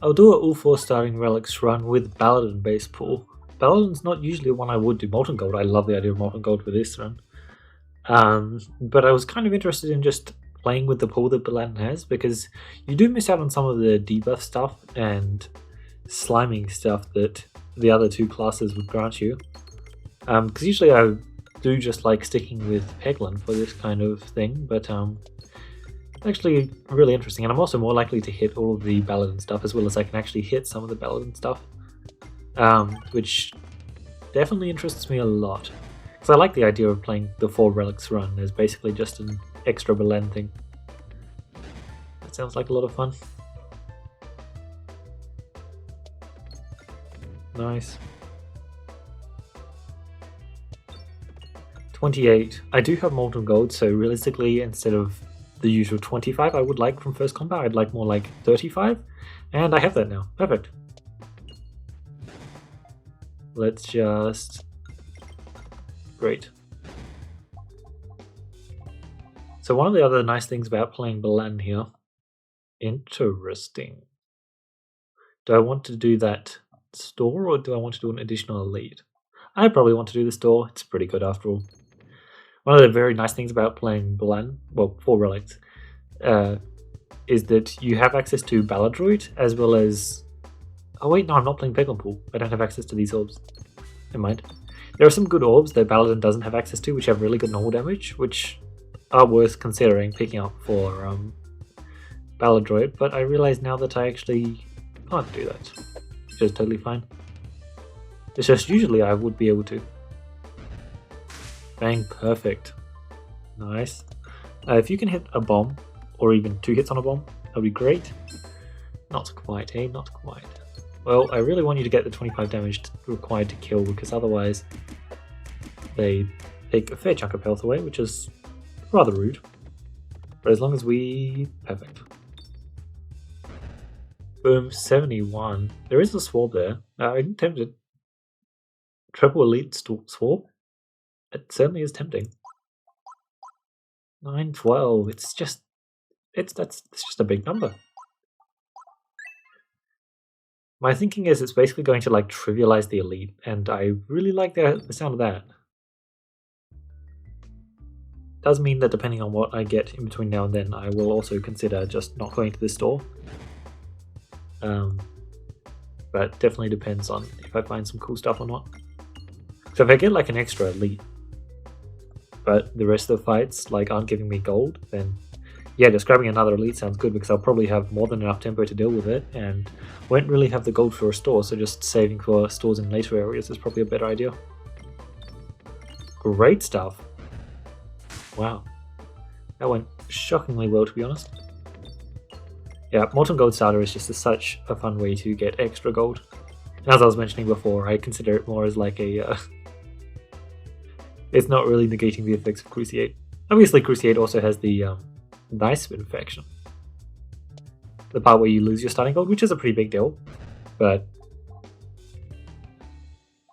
I'll do an all 4 starting relics run with Paladin base pool. Paladin's not usually one I would do Molten Gold. I love the idea of Molten Gold for this run. But I was kind of interested in just playing with the pool that Paladin has, because you do miss out on some of the debuff stuff and sliming stuff that the other 2 classes would grant you. Because usually I do just like sticking with Peglin for this kind of thing, but actually really interesting, and I'm also more likely to hit all of the Paladin stuff as well as I can actually hit some of the Paladin stuff, which definitely interests me a lot. Because I like the idea of playing the 4 relics run as basically just an extra Belen thing. That sounds like a lot of fun. Nice. 28. I do have Molten Gold, so realistically, instead of the usual 25 I would like from first combat, I'd like more like 35, and I have that now. Perfect. Let's just... Great. So one of the other nice things about playing Belen here... Interesting. Do I want to do that store, or do I want to do an additional elite? I probably want to do the store. It's pretty good after all. One of the very nice things about playing Belen, well, 4 relics, is that you have access to Baladroid as well as... Oh wait, no, I'm not playing Peglin Pool. I don't have access to these orbs. Never mind. There are some good orbs that Paladin doesn't have access to, which have really good normal damage, which are worth considering picking up for Baladroid, but I realize now that I actually can't do that, which is totally fine. It's just usually I would be able to. Bang, perfect. Nice. If you can hit a bomb, or even 2 hits on a bomb, that'd be great. Not quite, eh? Not quite. Well, I really want you to get the 25 damage required to kill, because otherwise they take a fair chunk of health away, which is rather rude. But as long as we... Perfect. Boom, 71. There is a Swarb there. I'm tempted. Triple Elite Swarb? It certainly is tempting. 912. It's just a big number. My thinking is it's basically going to like trivialize the elite, and I really like the sound of that. Does mean that depending on what I get in between now and then, I will also consider just not going to the store. But definitely depends on if I find some cool stuff or not. So if I get like an extra elite, but the rest of the fights like aren't giving me gold, then yeah, just grabbing another elite sounds good, because I'll probably have more than enough tempo to deal with it, and won't really have the gold for a store, so just saving for stores in later areas is probably a better idea. Great stuff. Wow. That went shockingly well, to be honest. Yeah, Molten Gold Starter is just such a fun way to get extra gold. And as I was mentioning before, I consider it more as like a... it's not really negating the effects of Cruciate. Obviously, Cruciate also has the nice infection. The part where you lose your starting gold, which is a pretty big deal. But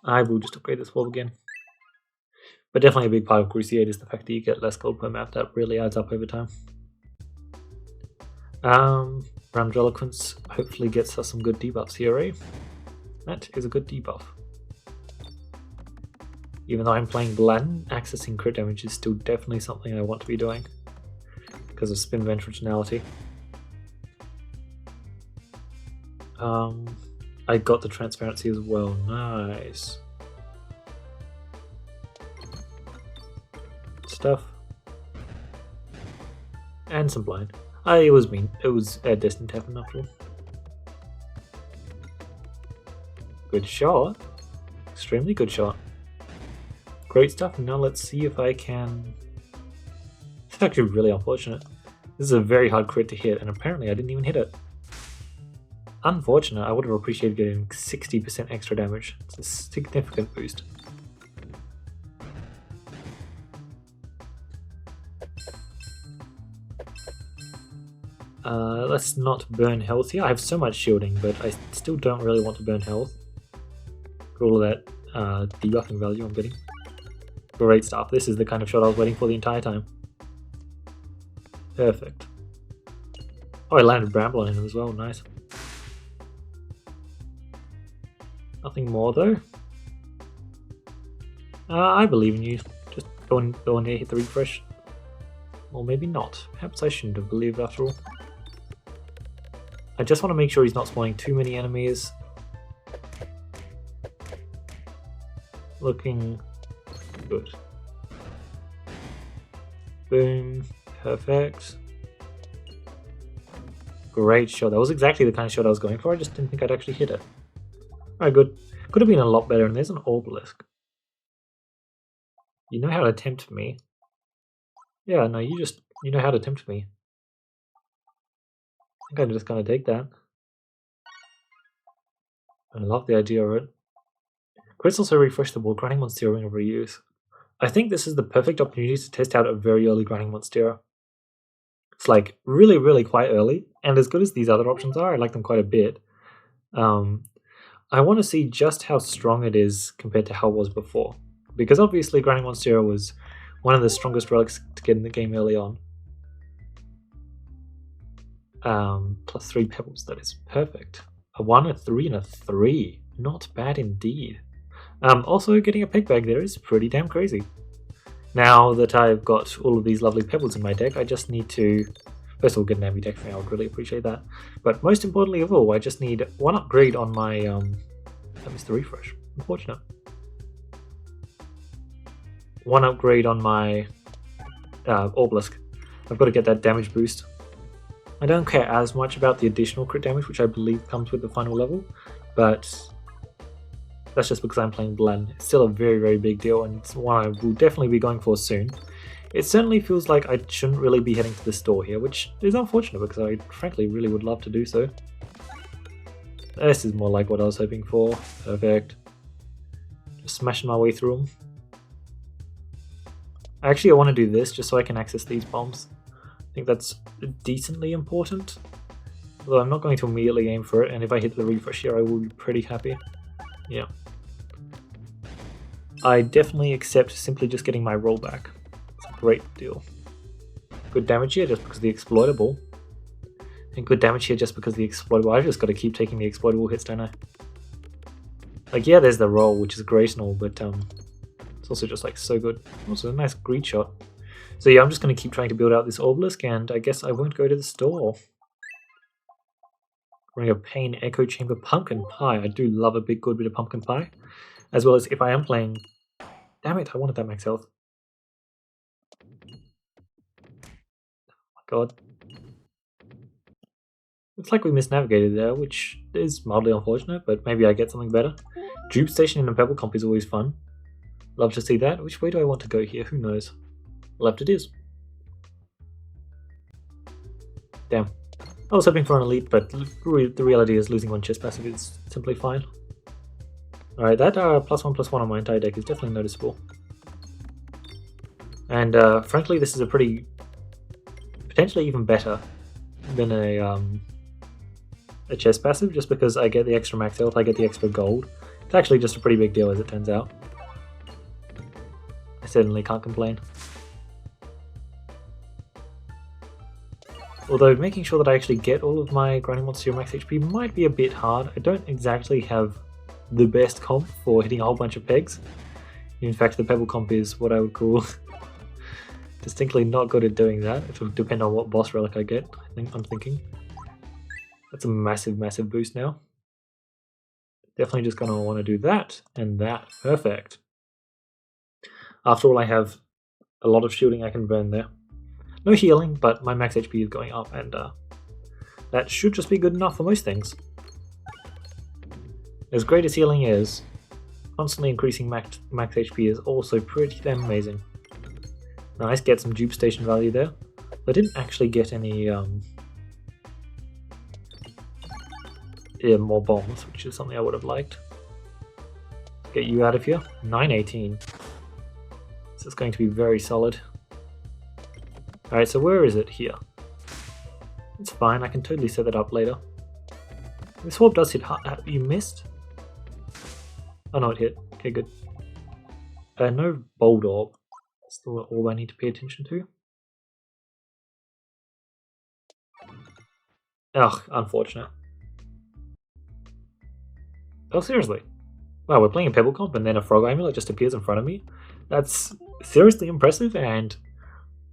I will just upgrade this wall again. But definitely a big part of Cruciate is the fact that you get less gold per map. That really adds up over time. Ramdreloquence hopefully gets us some good debuffs here, eh? That is a good debuff. Even though I'm playing Belen, accessing crit damage is still definitely something I want to be doing, because of spin vent originality. I got the transparency as well, nice. Stuff. And some blind. It was destined to happen after all. Good shot. Extremely good shot. Great stuff. Now let's see if I can... It's actually really unfortunate. This is a very hard crit to hit, and apparently I didn't even hit it. Unfortunate. I would have appreciated getting 60% extra damage. It's a significant boost. Let's not burn health here. I have so much shielding, but I still don't really want to burn health for all of that debuffing value I'm getting. Great stuff. This is the kind of shot I was waiting for the entire time. Perfect. Oh, I landed Bramble on him as well. Nice. Nothing more though. I believe in you. Just go in there, hit the refresh. Or maybe not. Perhaps I shouldn't have believed after all. I just want to make sure he's not spawning too many enemies. Looking good. Boom. Perfect. Great shot. That was exactly the kind of shot I was going for. I just didn't think I'd actually hit it. Alright, good. Could have been a lot better, and there's an Orbelisk. You know how to tempt me. Yeah, no, you know how to tempt me. I think I'm just gonna take that. I love the idea of it. Chris also refreshed the board, grinding Monstera ring of reuse. I think this is the perfect opportunity to test out a very early grinding Monstera. It's like really, really quite early, and as good as these other options are, I like them quite a bit. I want to see just how strong it is compared to how it was before. Because obviously grinding Monstera was one of the strongest relics to get in the game early on. Plus 3 pebbles, that is perfect. A 1, a 3, and a 3. Not bad indeed. Also, getting a peg bag there is pretty damn crazy. Now that I've got all of these lovely pebbles in my deck, I just need to... First of all, get an ambidextrous thing, I would really appreciate that. But most importantly of all, I just need one upgrade on my... I missed the refresh. Unfortunate. One upgrade on my Orbelisk. I've got to get that damage boost. I don't care as much about the additional crit damage, which I believe comes with the final level, but that's just because I'm playing Blen. It's still a very, very big deal, and it's one I will definitely be going for soon. It certainly feels like I shouldn't really be heading to the store here, which is unfortunate because I frankly really would love to do so. This is more like what I was hoping for. Perfect. Just smashing my way through them. Actually, I want to do this just so I can access these bombs. I think that's decently important. Although I'm not going to immediately aim for it, and if I hit the refresh here, I will be pretty happy. Yeah. I definitely accept simply just getting my roll back. It's a great deal. Good damage here just because of the exploitable. And good damage here just because of the exploitable. I've just got to keep taking the exploitable hits, don't I? Like, yeah, there's the roll, which is great and all, but it's also just like so good. Also a nice greed shot. So yeah, I'm just going to keep trying to build out this Orbelisk, and I guess I won't go to the store. Ring of Pain, Echo Chamber, Pumpkin Pie. I do love a big good bit of pumpkin pie. As well as if I am playing... Damn it, I wanted that max health. Oh my god. Looks like we misnavigated there, which is mildly unfortunate, but maybe I get something better. Dupe Station in a Pebble Comp is always fun. Love to see that. Which way do I want to go here? Who knows? Left it is. Damn. I was hoping for an elite, but the reality is losing one chest passive is simply fine. Alright, that +1/+1 on my entire deck is definitely noticeable. And frankly, this is a pretty... potentially even better than a chest passive, just because I get the extra max health, I get the extra gold. It's actually just a pretty big deal as it turns out. I certainly can't complain. Although making sure that I actually get all of my grinding Monstera max HP might be a bit hard. I don't exactly have the best comp for hitting a whole bunch of pegs. In fact, the Pebble comp is what I would call distinctly not good at doing that. It will depend on what boss relic I get, I'm thinking. That's a massive, massive boost now. Definitely just going to want to do that and that. Perfect. After all, I have a lot of shielding I can burn there. No healing, but my max HP is going up, and that should just be good enough for most things. As great as healing is, constantly increasing max HP is also pretty damn amazing. Nice, get some dupe station value there. I didn't actually get any more bombs, which is something I would have liked. Get you out of here. 918. This is going to be very solid. Alright, so where is it? Here. It's fine, I can totally set that up later. This orb does hit hard. You missed? Oh no, it hit. Okay, good. No bold orb. That's the orb I need to pay attention to. Ugh, unfortunate. Oh, seriously? Wow, we're playing a Pebble Comp and then a Frog Amulet just appears in front of me. That's seriously impressive, and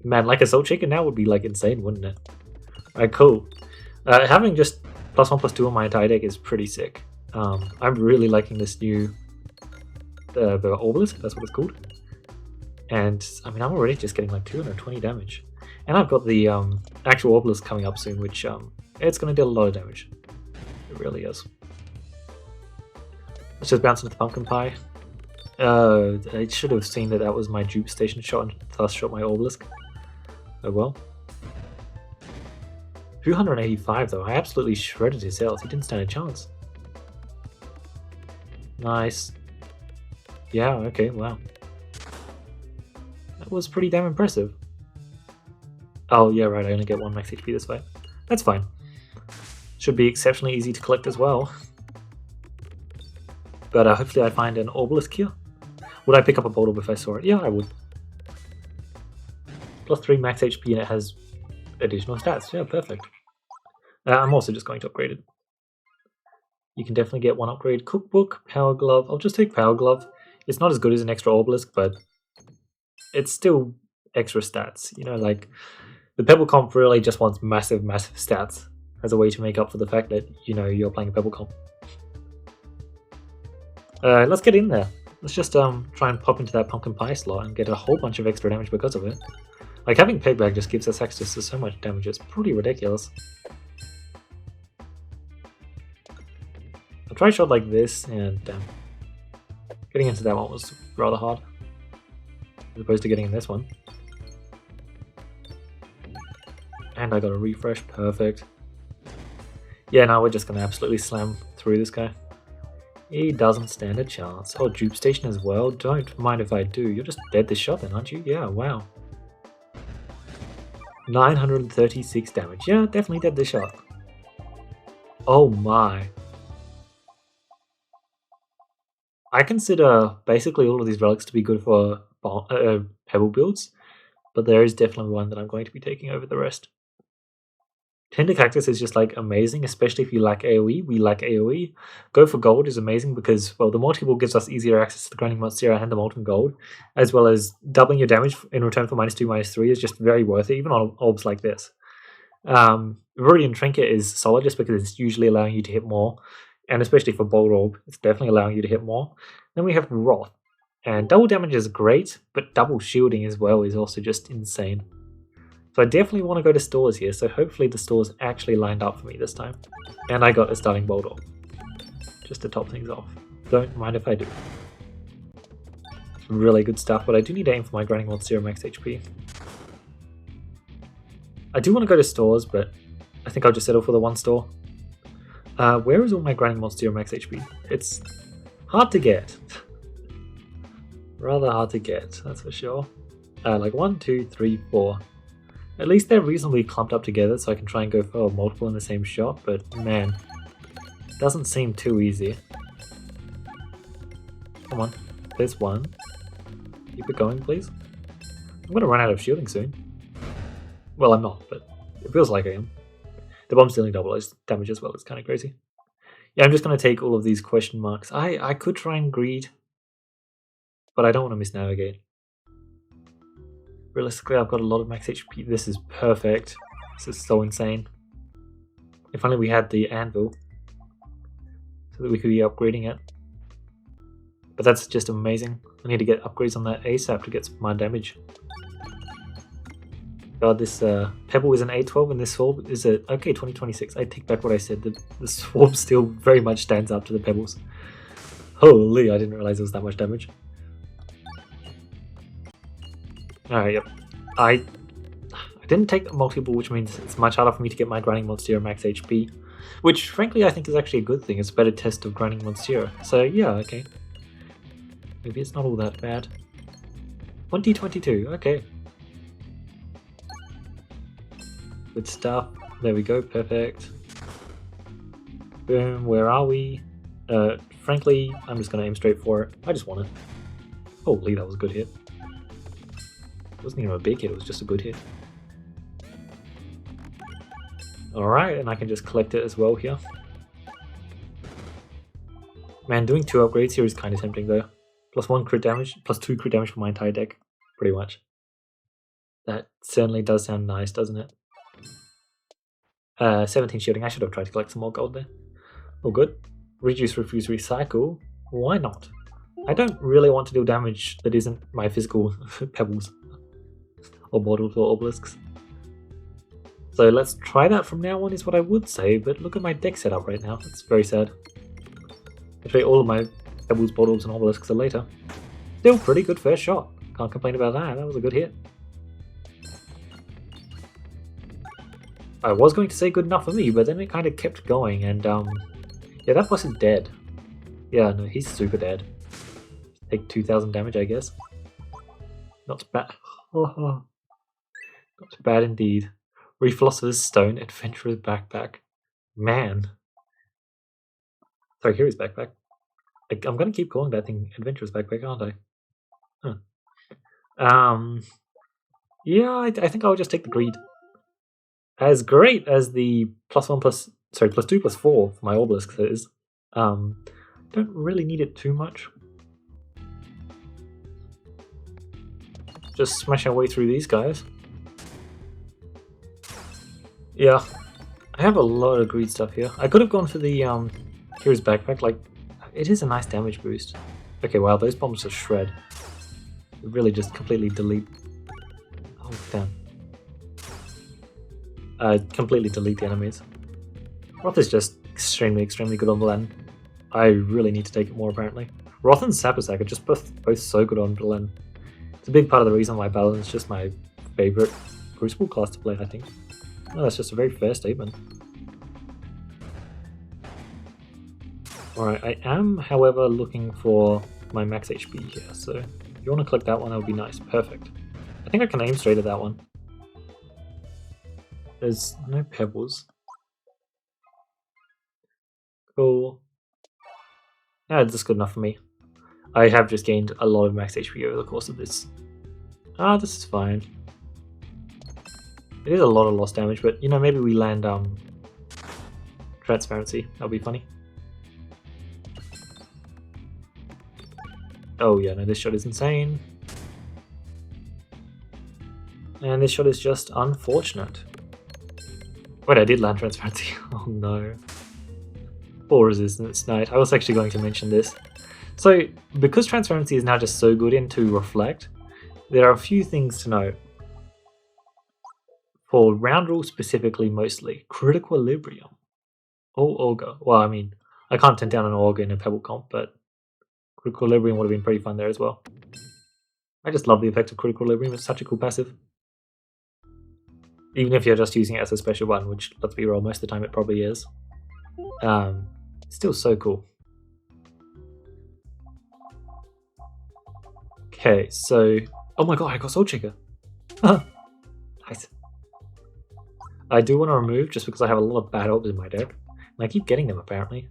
man, like a Soul Chicken now would be like insane, wouldn't it? Alright, cool. Having just +1/+2 on my entire deck is pretty sick. I'm really liking this new the Orbelisk, that's what it's called. And I mean, I'm already just getting like 220 damage. And I've got the actual Orbelisk coming up soon, which it's going to deal a lot of damage. It really is. Let's just bounce into the Pumpkin Pie. I should have seen that that was my dupe station shot and thus shot my Orbelisk. Oh well. 285 though, I absolutely shredded his health, he didn't stand a chance. Nice. Yeah, okay, wow. That was pretty damn impressive. Oh yeah, right, I only get 1 max HP this fight. That's fine. Should be exceptionally easy to collect as well. But hopefully I find an Orbelisk here. Would I pick up a Bolt Orb if I saw it? Yeah, I would. +3 max HP and it has additional stats. Yeah, perfect. I'm also just going to upgrade it. You can definitely get one upgrade. Cookbook, Power Glove. I'll just take Power Glove. It's not as good as an extra Orbelisk, but it's still extra stats. You know, like the Pebble Comp really just wants massive, massive stats as a way to make up for the fact that, you know, you're playing a Pebble Comp. Let's get in there. Let's just try and pop into that Pumpkin Pie slot and get a whole bunch of extra damage because of it. Like, having Peg Bag just gives us access to so much damage, it's pretty ridiculous. I'll try a shot like this, and getting into that one was rather hard, as opposed to getting in this one. And I got a refresh, perfect. Yeah, now we're just going to absolutely slam through this guy. He doesn't stand a chance. Oh, dupe station as well? Don't mind if I do. You're just dead this shot then, aren't you? Yeah, wow. 936 damage. Yeah, definitely dead this shot. Oh my. I consider basically all of these relics to be good for pebble builds, but there is definitely one that I'm going to be taking over the rest. Tender Cactus is just like amazing, especially if you like AoE. We like AoE. Go for Gold is amazing because, well, the multi-ball gives us easier access to the Grinding Monstera and the Molten Gold, as well as doubling your damage in return for -2, -3 is just very worth it, even on orbs like this. Viridian Trinket is solid just because it's usually allowing you to hit more, and especially for Bolt Orb, it's definitely allowing you to hit more. Then we have Wrath, and double damage is great, but double shielding as well is also just insane. So I definitely want to go to stores here, so hopefully the stores actually lined up for me this time. And I got a starting Bolt Orb, just to top things off. Don't mind if I do. Really good stuff, but I do need to aim for my Grinding Monstera max HP. I do want to go to stores, but I think I'll just settle for the one store. Where is all my Grinding Monstera max HP? It's hard to get. Rather hard to get, that's for sure. Like 1, 2, 3, 4. At least they're reasonably clumped up together so I can try and go for multiple in the same shot, but man, it doesn't seem too easy. Come on, there's one. Keep it going, please. I'm gonna run out of shielding soon. Well, I'm not, but it feels like I am. The bomb's dealing double damage as well, it's kind of crazy. Yeah, I'm just gonna take all of these question marks. I could try and greed, but I don't want to misnavigate. Realistically, I've got a lot of max HP. This is perfect. This is so insane. If only we had the anvil, so that we could be upgrading it. But that's just amazing. I need to get upgrades on that ASAP to get some more damage. God, this Pebble is an A12 and this Sword is a... Okay, 2026. I take back what I said. The Sword still very much stands up to the Pebbles. Holy, I didn't realize it was that much damage. Alright, yep. I didn't take a multi-ball, which means it's much harder for me to get my Grinding Monstera max HP. Which, frankly, I think is actually a good thing. It's a better test of Grinding Monstera. So, yeah, okay. Maybe it's not all that bad. 2022, okay. Good stuff. There we go, perfect. Boom, where are we? Frankly, I'm just gonna aim straight for it. I just want it. Holy, that was a good hit. It wasn't even a big hit, it was just a good hit. Alright, and I can just collect it as well here. Man, doing 2 upgrades here is kind of tempting though. Plus 1 crit damage, plus 2 crit damage for my entire deck, pretty much. That certainly does sound nice, doesn't it? 17 shielding. I should have tried to collect some more gold there. Oh, good. Reduce, refuse, recycle. Why not? I don't really want to deal damage that isn't my physical pebbles or bottles or obelisks. So let's try that from now on is what I would say, but look at my deck setup right now. It's very sad. Actually, all of my pebbles, bottles, and obelisks are later. Still pretty good first shot. Can't complain about that. That was a good hit. I was going to say good enough for me, but then it kind of kept going, and yeah, that boss is dead. Yeah, no, he's super dead. Take 2,000 damage, I guess. Not bad. Not bad indeed. Philosopher's Stone, Adventurer's Backpack. Man. Sorry, Hero's Backpack. I'm going to keep calling that thing Adventurer's Backpack, aren't I? Huh. Yeah, I think I'll just take the Greed. As great as the plus 2 plus 4 for my Orbelisk is, don't really need it too much. Just smash our way through these guys. Yeah, I have a lot of greed stuff here. I could have gone for the Hero's Backpack. Like, it is a nice damage boost. Okay, wow, those bombs are shred. Really just completely delete. Oh damn. Completely delete the enemies. Roth is just extremely good on Belen. I really need to take it more apparently. Roth and Sapasak are just both so good on Belen. It's a big part of the reason why Belen is just my favorite Crucible class to play, I think. Oh, that's just a very fair statement. Alright, I am, however, looking for my max HP here, so if you want to click that one, that would be nice. Perfect. I think I can aim straight at that one. There's no pebbles. Cool. Yeah, that's good enough for me. I have just gained a lot of max HP over the course of this. Ah, this is fine. It is a lot of lost damage, but you know, maybe we land Transparency. That'll be funny. Oh yeah, no, this shot is insane. And this shot is just unfortunate. Wait, I did land Transparency. Oh no. Poor Resistance Knight. I was actually going to mention this. So, because Transparency is now just so good into Reflect, there are a few things to note. For round rules specifically, mostly. Critical Equilibrium. Oh, Augur. Well, I mean, I can't turn down an Augur in a Pebble comp, but Critical Equilibrium would have been pretty fun there as well. I just love the effect of Critical Equilibrium. It's such a cool passive. Even if you're just using it as a special one, which, let's be real, most of the time it probably is. Still so cool. Okay, so... Oh my god, I got Soul Checker! Nice. I do want to remove, just because I have a lot of bad orbs in my deck. And I keep getting them, apparently.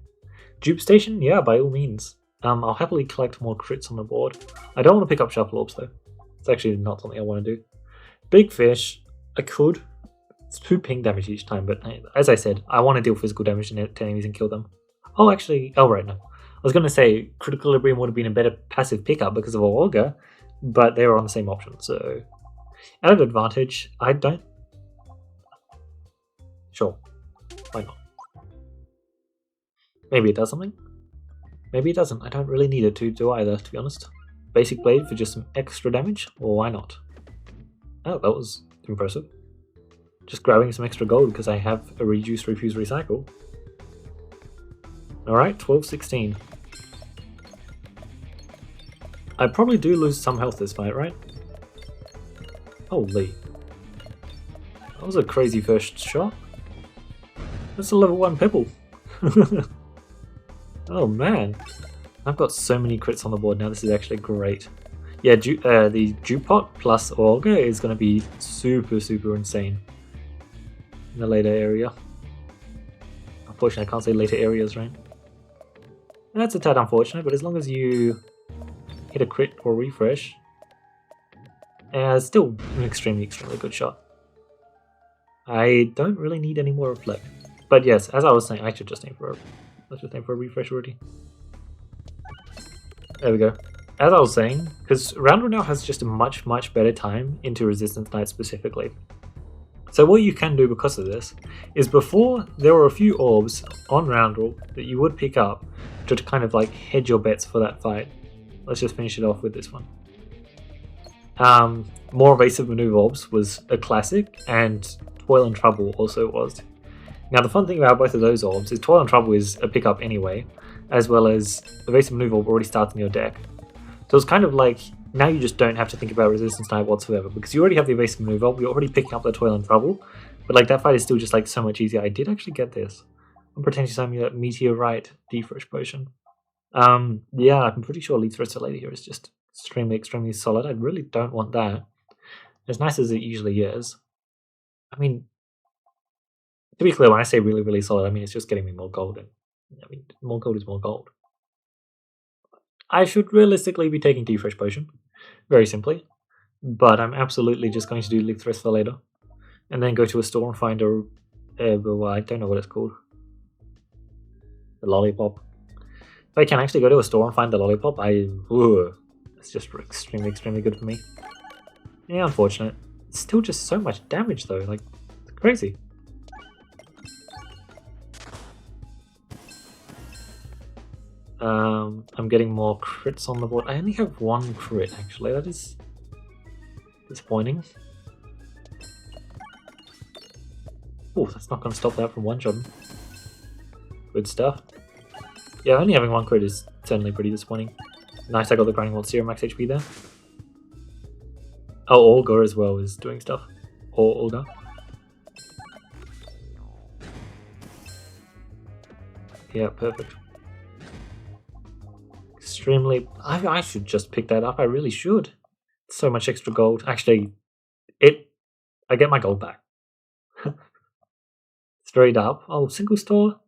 Dupe Station? Yeah, by all means. I'll happily collect more crits on the board. I don't want to pick up Shuffle Orbs, though. It's actually not something I want to do. Big Fish. I could. It's 2 ping damage each time, but as I said, I want to deal physical damage to enemies and kill them. Oh, actually... Oh, right, no. I was going to say Critical Equilibrium would have been a better passive pickup because of Augur, but they were on the same option, so... Added advantage, I don't... Sure. Why not? Maybe it does something? Maybe it doesn't. I don't really need it to do either, to be honest. Basic Blade for just some extra damage? Or why not? Oh, that was impressive. Just grabbing some extra gold because I have a Reduce, Refuse, Recycle. Alright, 12-16. I probably do lose some health this fight, right? Holy. That was a crazy first shot. That's a level 1 Pebble. Oh man. I've got so many crits on the board now, this is actually great. Yeah, the Dupot plus Augur is going to be super insane in the later area. Unfortunately, I can't say later areas, right? That's a tad unfortunate, but as long as you hit a crit or refresh, it's still an extremely good shot. I don't really need any more Reflect. But yes, as I was saying, I should just aim for a refresh already. There we go. As I was saying, because round 1 now has just a much better time into Resistance Knight specifically. So what you can do because of this is before there were a few orbs on Roundle that you would pick up to kind of like hedge your bets for that fight. Let's just finish it off with this one. More Evasive Maneuver orbs was a classic, and Toil and Trouble also was. Now the fun thing about both of those orbs is Toil and Trouble is a pickup anyway, as well as Evasive Maneuver orb already starts in your deck. So it's kind of like, now you just don't have to think about Resistance Knight whatsoever, because you already have the Evasive Maneuver, you're already picking up the Toil and Trouble, but like that fight is still just like so much easier. I did actually get this. I'm pretending to that Meteorite Defresh Potion. Yeah, I'm pretty sure Leaf Thruster Lady here is just extremely solid. I really don't want that. As nice as it usually is. I mean, to be clear, when I say really solid, I mean it's just getting me more gold. And, I mean, more gold is more gold. I should realistically be taking Defresh Potion, very simply, but I'm absolutely just going to do Leaf Thruster later, and then go to a store and find a well, I don't know what it's called. The Lollipop. If I can actually go to a store and find the Lollipop, it's just extremely good for me. Yeah, unfortunate. It's still just so much damage though, like, it's crazy. I'm getting more crits on the board. I only have 1 crit actually, that is disappointing. Oh, that's not going to stop that from one-shotting. Good stuff. Yeah, only having 1 crit is certainly pretty disappointing. Nice, I got the Grinding Monstera max HP there. Oh, Olga as well is doing stuff. Or Olga. Yeah, perfect. Extremely... I should just pick that up, I really should. So much extra gold. Actually, I get my gold back. Straight up. Oh, single store?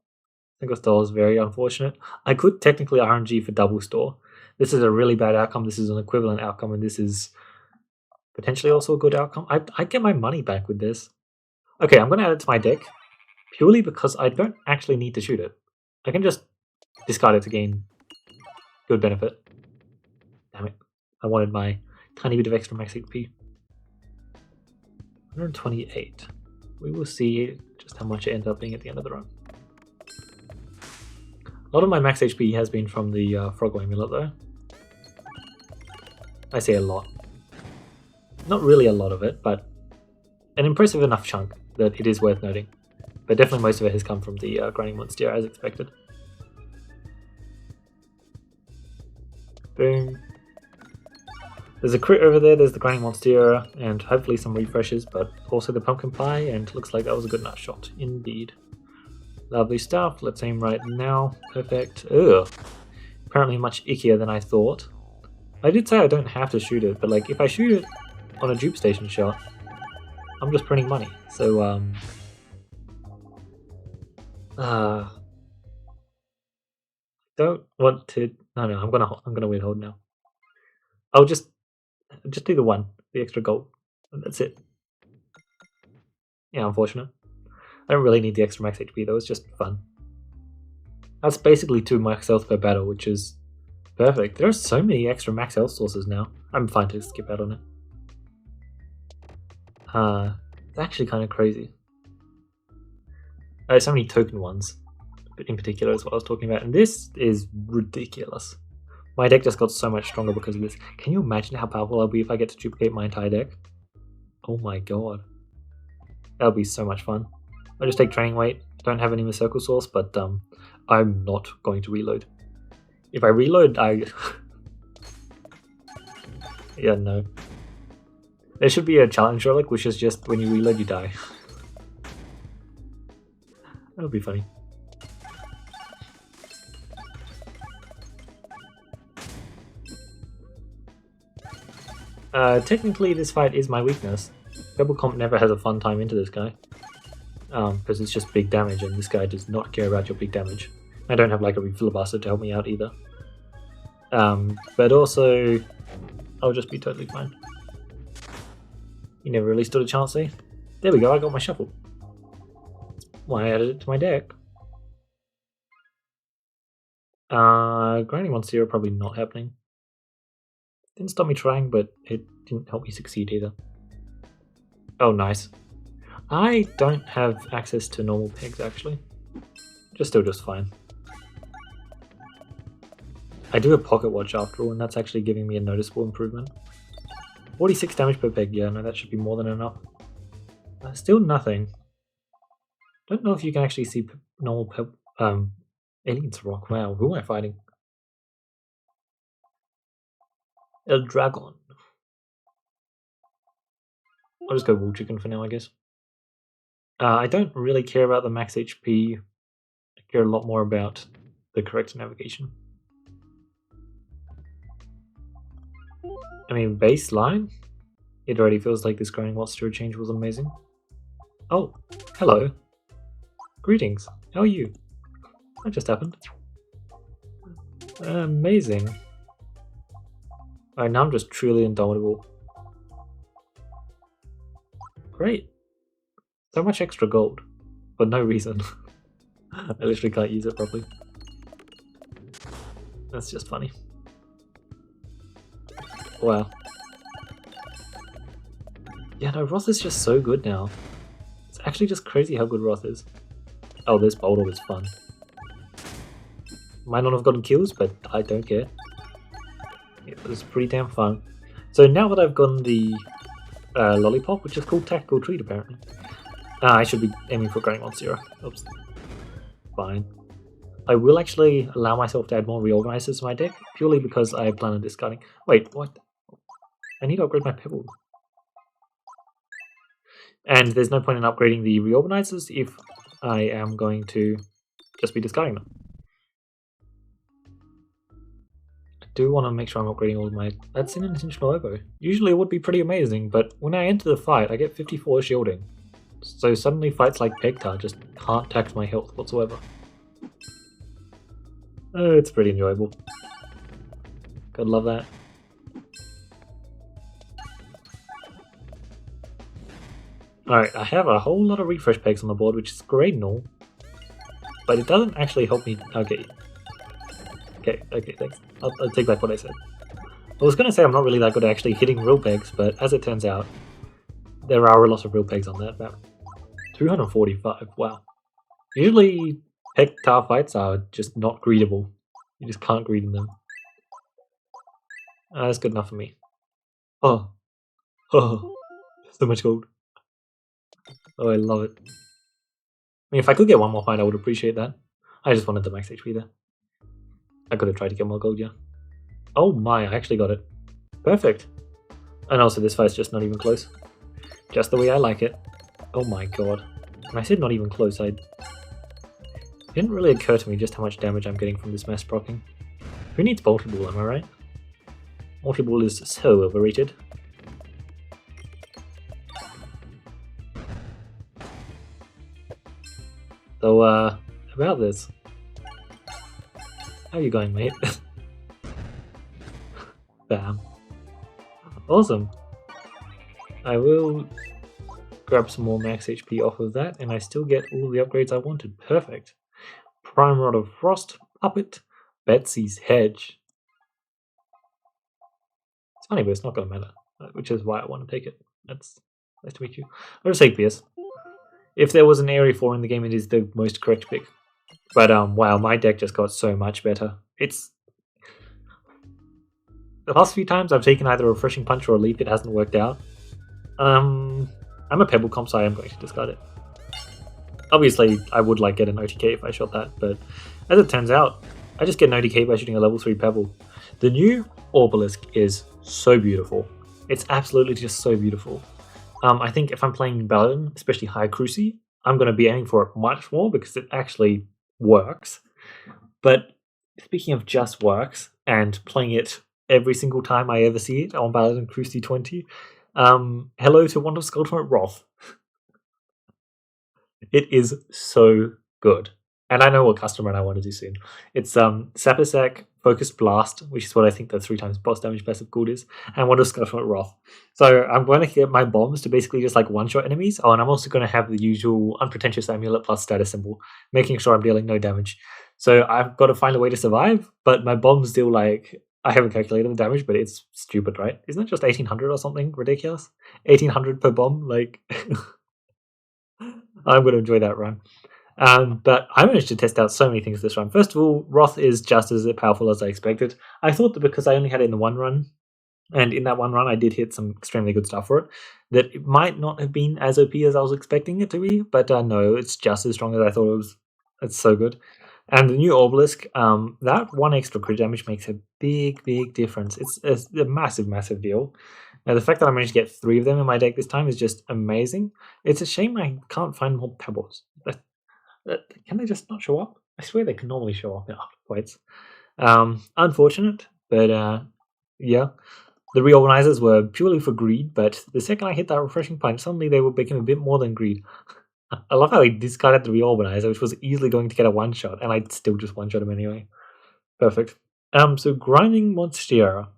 Single store is very unfortunate. I could technically RNG for double store. This is a really bad outcome, this is an equivalent outcome, and this is potentially also a good outcome. I get my money back with this. Okay, I'm going to add it to my deck, purely because I don't actually need to shoot it. I can just discard it to gain good benefit. Damn it. I wanted my tiny bit of extra max HP. 128. We will see just how much it ends up being at the end of the run. A lot of my max HP has been from the Frog Amulet though. I say a lot. Not really a lot of it, but an impressive enough chunk that it is worth noting. But definitely most of it has come from the Grinding Monstera as expected. Boom. There's a crit over there, there's the Grinding Monstera, and hopefully some refreshes, but also the Pumpkin Pie, and looks like that was a good enough shot, indeed. Lovely stuff, let's aim right now. Perfect. Ugh. Apparently much ickier than I thought. I did say I don't have to shoot it, but like if I shoot it on a dupe station shot, I'm just printing money. So don't want to. No, I'm gonna withhold now. I'll just do the extra gold. That's it. Yeah, unfortunate. I don't really need the extra max HP though. It's just fun. That's basically 2 max health per battle, which is perfect. There are so many extra max health sources now. I'm fine to skip out on it. It's actually kind of crazy. So many token ones, in particular, is what I was talking about, and this is ridiculous. My deck just got so much stronger because of this. Can you imagine how powerful I'll be if I get to duplicate my entire deck? Oh my god. That'll be so much fun. I'll just take training weight. Don't have any more circle source, but I'm not going to reload. If I reload, yeah, no. There should be a challenge relic, which is just when you reload, you die. That'll be funny. Technically, this fight is my weakness. Double Comp never has a fun time into this guy. Because it's just big damage, and this guy does not care about your big damage. I don't have like a Refill Buster to help me out either. But also, I'll just be totally fine. You never really stood a chance, eh? There we go, I got my shuffle. Well, I added it to my deck. Grinding Monstera probably not happening. Didn't stop me trying, but it didn't help me succeed either. Oh, nice. I don't have access to normal pegs, actually. Still just fine. I do have pocket watch after all, and that's actually giving me a noticeable improvement. 46 damage per peg, yeah, no, that should be more than enough. Still nothing. Don't know if you can actually see normal aliens rock. Wow, who am I fighting? El Dragon. I'll just go Wool Chicken for now, I guess. I don't really care about the max HP. I care a lot more about the correct navigation. I mean, baseline, it already feels like this growing monster change was amazing. Oh, hello. Greetings. How are you? That just happened. Amazing. Alright, now I'm just truly indomitable. Great. So much extra gold. For no reason. I literally can't use it properly. That's just funny. Wow. Yeah, no, Roth is just so good now. It's actually just crazy how good Roth is. Oh, this boulder was fun. Might not have gotten kills, but I don't care. It was pretty damn fun. So now that I've gotten the lollipop, which is called Tactical Treat apparently, I should be aiming for Growing Monstera. Oops. Fine. I will actually allow myself to add more reorganizers to my deck, purely because I plan on discarding. Wait, what? I need to upgrade my Pebble. And there's no point in upgrading the reorganizers if I am going to just be discarding them. I do want to make sure I'm upgrading all of my... That's an intentional oboe. Usually it would be pretty amazing, but when I enter the fight, I get 54 shielding. So suddenly fights like Pegtar just can't tax my health whatsoever. It's pretty enjoyable. Gotta love that. Alright, I have a whole lot of refresh pegs on the board, which is great and all. But it doesn't actually help me... Okay. Okay, thanks. I'll take back what I said. I was going to say I'm not really that good at actually hitting real pegs, but as it turns out, there are a lot of real pegs on that map. 245, wow. Usually, Pegtar fights are just not greetable. You just can't greet in them. That's good enough for me. Oh, so much gold. Oh, I love it. I mean, if I could get one more fight, I would appreciate that. I just wanted the max HP there. I could have tried to get more gold, yeah. Oh my, I actually got it. Perfect. And also, this fight's just not even close. Just the way I like it. Oh my god. When I said not even close, it didn't really occur to me just how much damage I'm getting from this mass proccing. Who needs multi-ball, am I right? Multi-ball is so overrated. So, about this. How are you going, mate? Bam. Awesome. I will grab some more max HP off of that, and I still get all the upgrades I wanted. Perfect. Prime Rod of Frost, Puppet, Betsy's Hedge. It's funny, but it's not going to matter, which is why I want to take it. That's nice to meet you. I'll just take Pierce. If there was an Area 4 in the game, it is the most correct pick. But wow, my deck just got so much better. It's... The last few times I've taken either a Refreshing Punch or a Leap, it hasn't worked out. I'm a Pebble comp, so I am going to discard it. Obviously, I would like get an OTK if I shot that, but as it turns out, I just get an OTK by shooting a level 3 Pebble. The new Orbelisk is so beautiful. It's absolutely just so beautiful. I think if I'm playing Paladin, especially High Cruci, I'm going to be aiming for it much more because it actually works. But speaking of just works, and playing it every single time I ever see it on Paladin Cruci 20, hello to Wand of Skulltorment Wrath. It is so good. And I know what custom run I want to do soon. It's Sapisac, Focused Blast, which is what I think the 3x boss damage passive good is, and Wand of Skulltorment Wrath. So I'm going to get my bombs to basically just like one-shot enemies. Oh, and I'm also going to have the usual Unpretentious Amulet plus status symbol, making sure I'm dealing no damage. So I've got to find a way to survive, but my bombs deal like I haven't calculated the damage, but it's stupid, right? Isn't it just 1800 or something ridiculous? 1800 per bomb? Like, I'm going to enjoy that run. But I managed to test out so many things this run. First of all, Roth is just as powerful as I expected. I thought that because I only had it in the one run, and in that one run I did hit some extremely good stuff for it, that it might not have been as OP as I was expecting it to be, but no, it's just as strong as I thought it was. It's so good. And the new Orbelisk, that one extra crit damage makes a big difference. It's a massive deal. Now, the fact that I managed to get 3 of them in my deck this time is just amazing. It's a shame I can't find more pebbles. Can they just not show up? I swear they can normally show up in afterfights. Unfortunate, but yeah. The reorganizers were purely for greed, but the second I hit that refreshing punch, suddenly they would become a bit more than greed. I love how he discarded the reorganizer, which was easily going to get a one-shot, and I'd still just one-shot him anyway. Perfect. So grinding Monstera.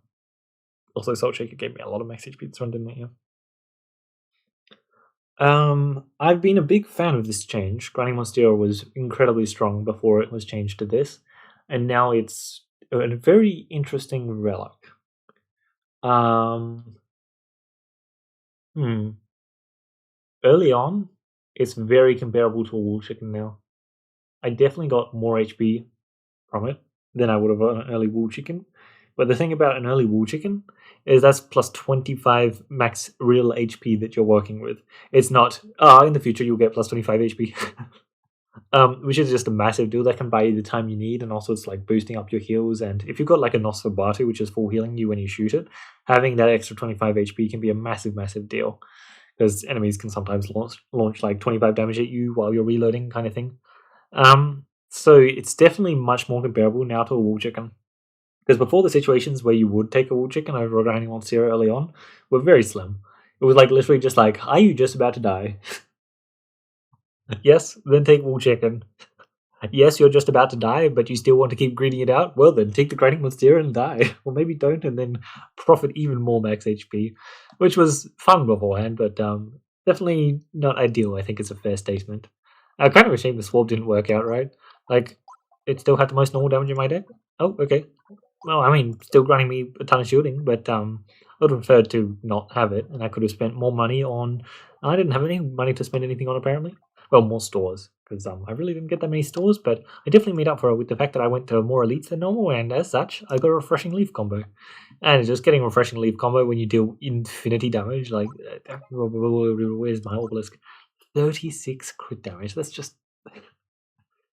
Also, Salt Shaker gave me a lot of max HP this run, didn't it? Yeah. I've been a big fan of this change. Grinding Monstera was incredibly strong before it was changed to this, and now it's a very interesting relic. Early on, it's very comparable to a wool chicken now. I definitely got more HP from it than I would have on an early wool chicken. But the thing about an early wool chicken is that's plus 25 max real HP that you're working with. It's not, in the future you'll get plus 25 HP. Which is just a massive deal that can buy you the time you need, and also it's like boosting up your heals. And if you've got like a Nosferatu, which is full healing you when you shoot it, having that extra 25 HP can be a massive deal, because enemies can sometimes launch like 25 damage at you while you're reloading, kind of thing. So it's definitely much more comparable now to a wool chicken. Because before, the situations where you would take a wool chicken over a grinding Monstera early on were very slim. It was like literally just like, are you just about to die? Yes, then take wool chicken. Yes, you're just about to die, but you still want to keep greeting it out? Well then, take the grinding Monstera and die. Or maybe don't, and then profit even more max HP. Which was fun beforehand, but definitely not ideal, I think is a fair statement. Kind of a shame the swab didn't work out, right? Like, it still had the most normal damage in my deck? Oh, okay. Well, I mean, still granting me a ton of shooting, but I would have preferred to not have it, and I could have spent more money on... I didn't have any money to spend anything on, apparently. Well, more stores, because I really didn't get that many stores, but I definitely made up for it with the fact that I went to more elites than normal, and as such, I got a refreshing leaf combo. And just getting a refreshing leaf combo when you deal infinity damage, like, where's my Orbelisk? 36 crit damage, that's just...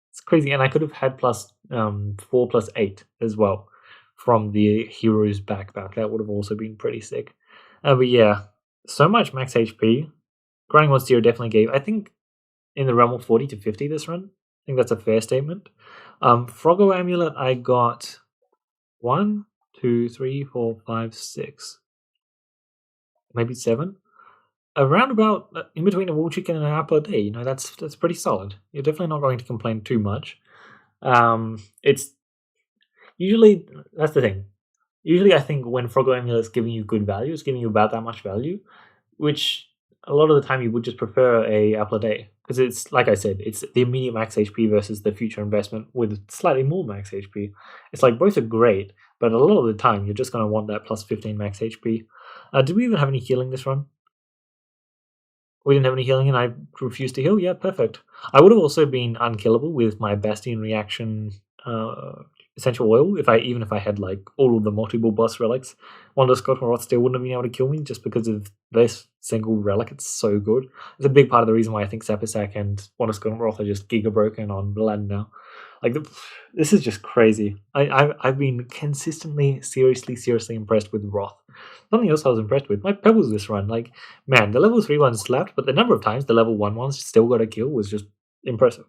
It's crazy, and I could have had plus 4 plus 8 as well from the hero's backpack. That would have also been pretty sick. But yeah, so much max HP. Grinding Monstera definitely gave, I think, in the realm of 40 to 50 this run. I think that's a fair statement. Froggo Amulet, I got 1, 2, 3, 4, 5, 6. Maybe 7. Around about in between a wool chicken and an apple a day, you know, that's pretty solid. You're definitely not going to complain too much. It's usually, that's the thing. Usually, I think when Froggo Amulet is giving you good value, it's giving you about that much value, which a lot of the time you would just prefer a apple a day, because it's, like I said, it's the immediate max HP versus the future investment with slightly more max HP. It's like both are great, but a lot of the time you're just going to want that plus 15 max HP. Did we even have any healing this run? We didn't have any healing and I refused to heal? Yeah, perfect. I would have also been unkillable with my Bastion reaction essential oil, even if I had like all of the multiple boss relics. Wonder Scott or Roth still wouldn't have been able to kill me just because of this single relic. It's so good. It's a big part of the reason why I think Sapisac and Wonder Scott and Roth are just giga broken on Blood now. Like, this is just crazy. I've been consistently, seriously impressed with Roth. Something else I was impressed with, my Pebbles this run. Like, man, the level 3 ones slapped, but the number of times the level 1 ones still got a kill was just impressive.